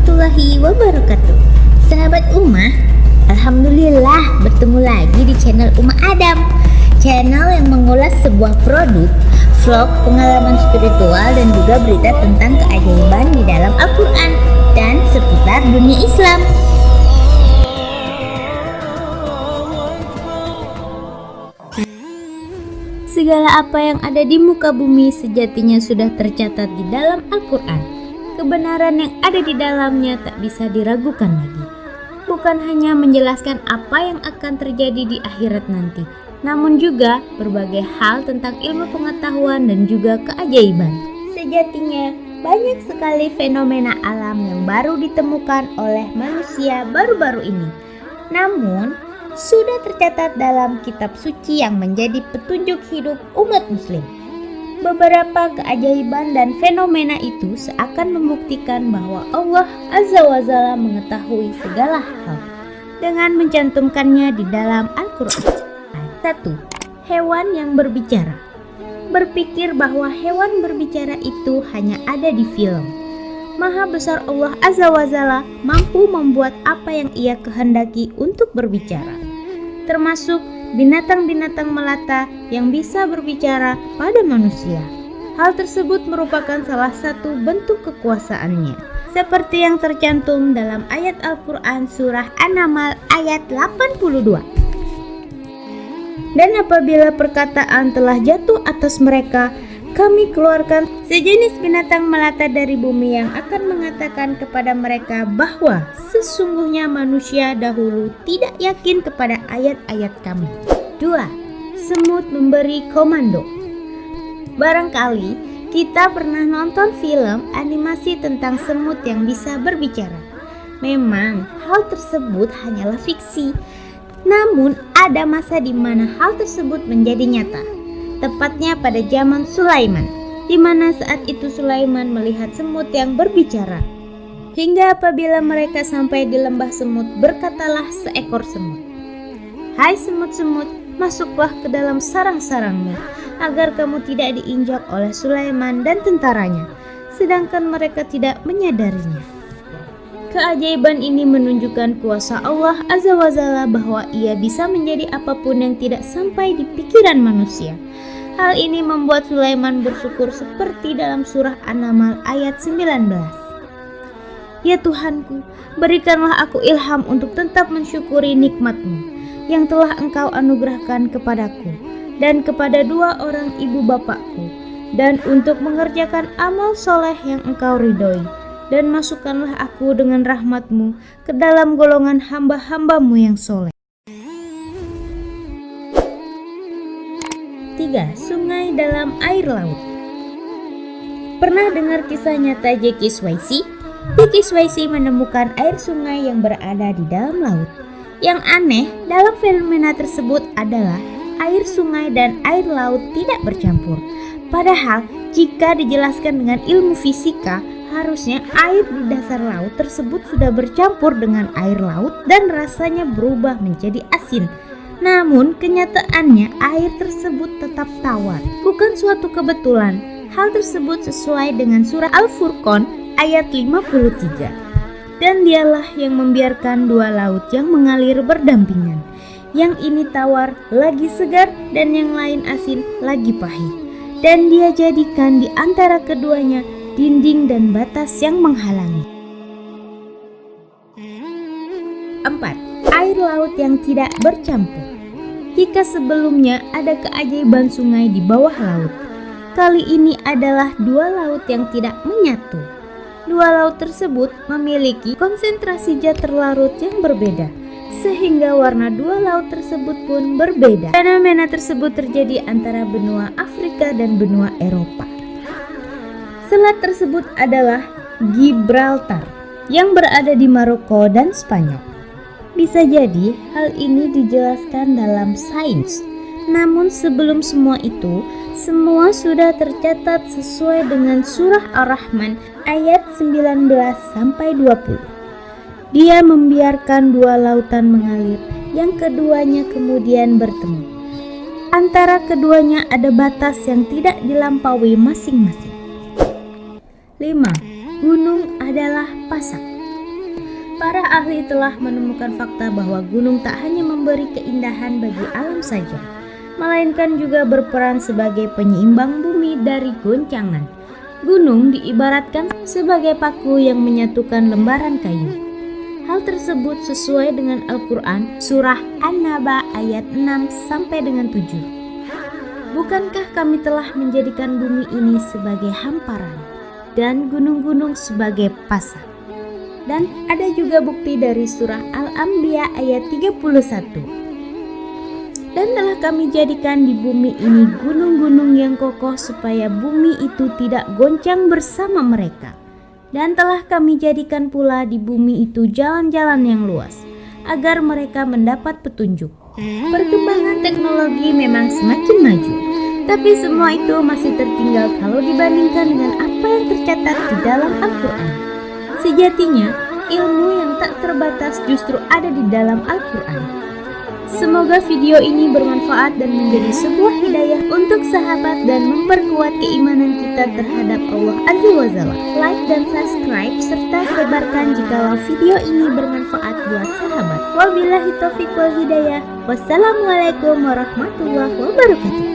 warahmatullahi wabarakatuh. Sahabat Ummah, alhamdulillah bertemu lagi di channel Ummah Adam, channel yang mengulas sebuah produk, vlog, pengalaman spiritual dan juga berita tentang keajaiban di dalam Al-Quran dan seputar dunia Islam. Segala apa yang ada di muka bumi sejatinya sudah tercatat di dalam Al-Quran. Kebenaran yang ada di dalamnya tak bisa diragukan lagi. Bukan hanya menjelaskan apa yang akan terjadi di akhirat nanti, namun juga berbagai hal tentang ilmu pengetahuan dan juga keajaiban. Sejatinya, banyak sekali fenomena alam yang baru ditemukan oleh manusia baru-baru ini. Namun, sudah tercatat dalam kitab suci yang menjadi petunjuk hidup umat muslim. Beberapa keajaiban dan fenomena itu seakan membuktikan bahwa Allah Azza wa Jalla mengetahui segala hal dengan mencantumkannya di dalam Al-Quran. 1. Hewan yang berbicara. Berpikir bahwa hewan berbicara itu hanya ada di film. Maha besar Allah Azza wa Jalla mampu membuat apa yang ia kehendaki untuk berbicara, termasuk binatang-binatang melata yang bisa berbicara pada manusia. Hal tersebut merupakan salah satu bentuk kekuasaannya, seperti yang tercantum dalam ayat Al-Quran surah An-Naml ayat 82. Dan apabila perkataan telah jatuh atas mereka, kami keluarkan sejenis binatang melata dari bumi yang akan mengatakan kepada mereka bahwa sesungguhnya manusia dahulu tidak yakin kepada ayat-ayat kami. 2. Semut memberi komando. Barangkali kita pernah nonton film animasi tentang semut yang bisa berbicara. Memang hal tersebut hanyalah fiksi, namun ada masa di mana hal tersebut menjadi nyata. Tepatnya pada zaman Sulaiman, di mana saat itu Sulaiman melihat semut yang berbicara. Hingga apabila mereka sampai di lembah semut, berkatalah seekor semut, "Hai semut-semut, masuklah ke dalam sarang-sarangmu, agar kamu tidak diinjak oleh Sulaiman dan tentaranya." Sedangkan mereka tidak menyadarinya. Keajaiban ini menunjukkan kuasa Allah Azza wa Jalla bahwa ia bisa menjadi apapun yang tidak sampai di pikiran manusia. Hal ini membuat Sulaiman bersyukur seperti dalam surah An-Naml ayat 19. Ya Tuhanku, berikanlah aku ilham untuk tetap mensyukuri nikmat-Mu yang telah Engkau anugerahkan kepadaku dan kepada dua orang ibu bapakku, dan untuk mengerjakan amal soleh yang Engkau ridhoi. Dan masukkanlah aku dengan rahmat-Mu ke dalam golongan hamba-hamba-Mu yang soleh. 3. Sungai dalam air laut. Pernah dengar kisah nyata Jackie Swayze? Jackie Swayze menemukan air sungai yang berada di dalam laut. Yang aneh dalam fenomena tersebut adalah air sungai dan air laut tidak bercampur. Padahal jika dijelaskan dengan ilmu fisika, harusnya air di dasar laut tersebut sudah bercampur dengan air laut dan rasanya berubah menjadi asin. Namun kenyataannya air tersebut tetap tawar. Bukan suatu kebetulan. Hal tersebut sesuai dengan surah Al-Furqan ayat 53. Dan dialah yang membiarkan dua laut yang mengalir berdampingan. Yang ini tawar lagi segar dan yang lain asin lagi pahit. Dan dia jadikan di antara keduanya dinding dan batas yang menghalangi. 4. Air laut yang tidak bercampur. Jika sebelumnya ada keajaiban sungai di bawah laut, kali ini adalah dua laut yang tidak menyatu. Dua laut tersebut memiliki konsentrasi zat terlarut yang berbeda, sehingga warna dua laut tersebut pun berbeda. Fenomena tersebut terjadi antara benua Afrika dan benua Eropa. Selat tersebut adalah Gibraltar yang berada di Maroko dan Spanyol. Bisa jadi hal ini dijelaskan dalam sains. Namun sebelum semua itu, semua sudah tercatat sesuai dengan surah Ar-Rahman ayat 19-20. Dia membiarkan dua lautan mengalir, yang keduanya kemudian bertemu. Antara keduanya ada batas yang tidak dilampaui masing-masing. 5. Gunung adalah pasak. Para ahli telah menemukan fakta bahwa gunung tak hanya memberi keindahan bagi alam saja, melainkan juga berperan sebagai penyeimbang bumi dari goncangan. Gunung diibaratkan sebagai paku yang menyatukan lembaran kayu. Hal tersebut sesuai dengan Al-Quran surah An-Naba ayat 6 sampai dengan 7. Bukankah kami telah menjadikan bumi ini sebagai hamparan dan gunung-gunung sebagai pasar? Dan ada juga bukti dari surah Al-Anbiya ayat 31. Dan telah kami jadikan di bumi ini gunung-gunung yang kokoh supaya bumi itu tidak goncang bersama mereka. Dan telah kami jadikan pula di bumi itu jalan-jalan yang luas, agar mereka mendapat petunjuk. Perkembangan teknologi memang semakin maju, tapi semua itu masih tertinggal kalau dibandingkan dengan apa yang tercatat di dalam Al-Quran. Sejatinya, ilmu yang tak terbatas justru ada di dalam Al-Quran. Semoga video ini bermanfaat dan menjadi sebuah hidayah untuk sahabat dan memperkuat keimanan kita terhadap Allah Azza wa Jalla. Like dan subscribe serta sebarkan jikalau video ini bermanfaat buat sahabat. Wabillahi taufiq wal hidayah. Wassalamualaikum warahmatullahi wabarakatuh.